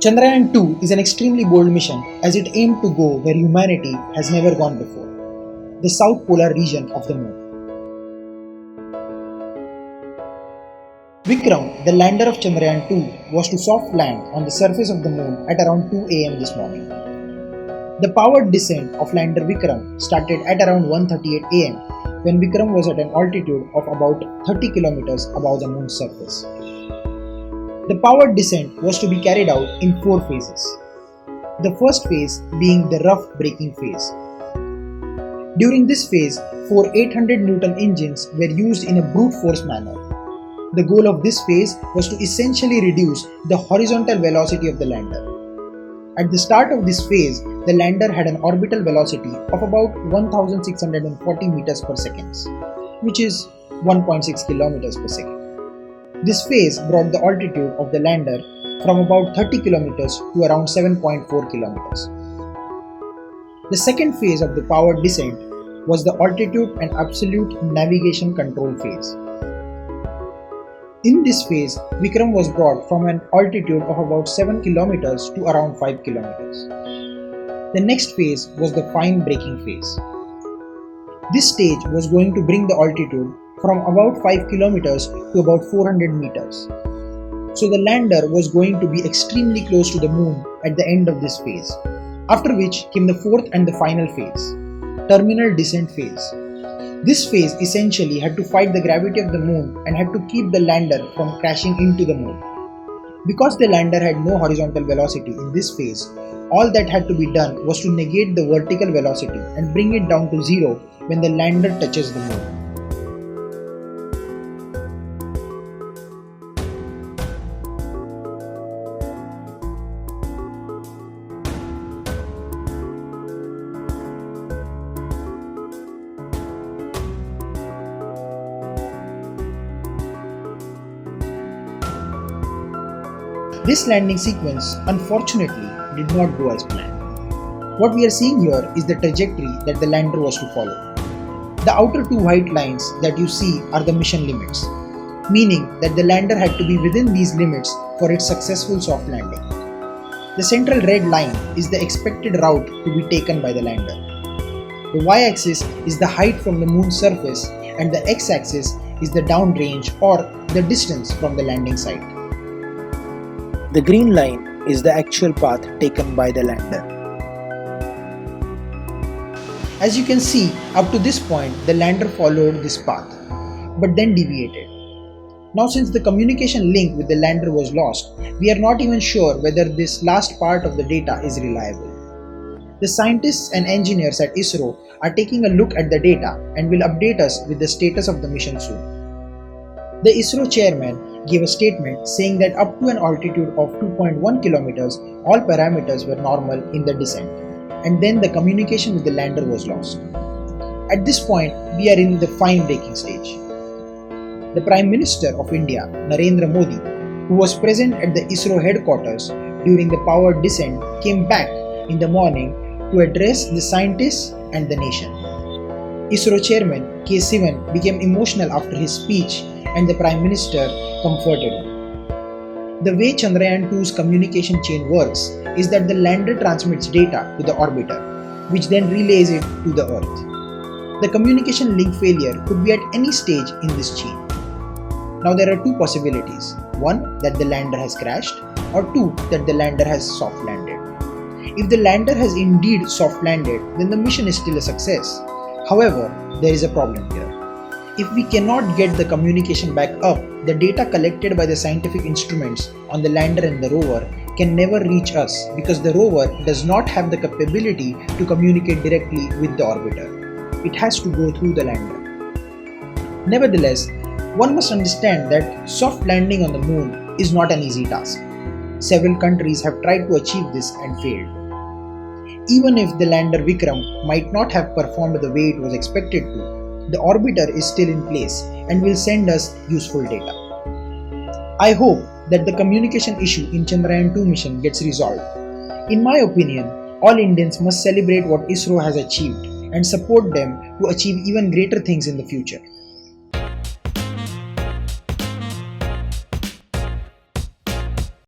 Chandrayaan 2 is an extremely bold mission as it aimed to go where humanity has never gone before, the south polar region of the moon. Vikram, the lander of Chandrayaan 2, was to soft land on the surface of the moon at around 2 am this morning. The powered descent of lander Vikram started at around 1:38 am when Vikram was at an altitude of about 30 kilometers above the moon's surface. The powered descent was to be carried out in 4 phases. The first phase being the rough braking phase. During this phase, 4 800 Newton engines were used in a brute force manner. The goal of this phase was to essentially reduce the horizontal velocity of the lander. At the start of this phase, the lander had an orbital velocity of about 1640 meters per second, which is 1.6 kilometers per second. This phase brought the altitude of the lander from about 30 kilometers to around 7.4 kilometers. The second phase of the powered descent was the altitude and absolute navigation control phase. In this phase, Vikram was brought from an altitude of about 7 kilometers to around 5 kilometers. The next phase was the fine braking phase. This stage was going to bring the altitude from about 5 kilometers to about 400 meters. So the lander was going to be extremely close to the moon at the end of this phase, after which came the fourth and the final phase, terminal descent phase. This phase essentially had to fight the gravity of the moon and had to keep the lander from crashing into the moon. Because the lander had no horizontal velocity in this phase, all that had to be done was to negate the vertical velocity and bring it down to zero when the lander touches the moon. This landing sequence, unfortunately, did not go as planned. What we are seeing here is the trajectory that the lander was to follow. The outer 2 white lines that you see are the mission limits, meaning that the lander had to be within these limits for its successful soft landing. The central red line is the expected route to be taken by the lander. The y-axis is the height from the moon's surface and the x-axis is the downrange or the distance from the landing site. The green line is the actual path taken by the lander. As you can see, up to this point, the lander followed this path, but then deviated. Now, since the communication link with the lander was lost, we are not even sure whether this last part of the data is reliable. The scientists and engineers at ISRO are taking a look at the data and will update us with the status of the mission soon. The ISRO chairman gave a statement saying that up to an altitude of 2.1 kilometers, all parameters were normal in the descent, and then the communication with the lander was lost. At this point, we are in the fine braking stage. The Prime Minister of India, Narendra Modi, who was present at the ISRO headquarters during the powered descent, came back in the morning to address the scientists and the nation. ISRO chairman K. Sivan became emotional after his speech and the Prime Minister comforted him. The way Chandrayaan 2's communication chain works is that the lander transmits data to the orbiter, which then relays it to the Earth. The communication link failure could be at any stage in this chain. Now there are 2 possibilities. 1, that the lander has crashed, or 2, that the lander has soft landed. If the lander has indeed soft landed, then the mission is still a success. However, there is a problem here. If we cannot get the communication back up, the data collected by the scientific instruments on the lander and the rover can never reach us because the rover does not have the capability to communicate directly with the orbiter. It has to go through the lander. Nevertheless, one must understand that soft landing on the moon is not an easy task. Several countries have tried to achieve this and failed. Even if the lander Vikram might not have performed the way it was expected to, the orbiter is still in place and will send us useful data. I hope that the communication issue in Chandrayaan 2 mission gets resolved. In my opinion, all Indians must celebrate what ISRO has achieved and support them to achieve even greater things in the future.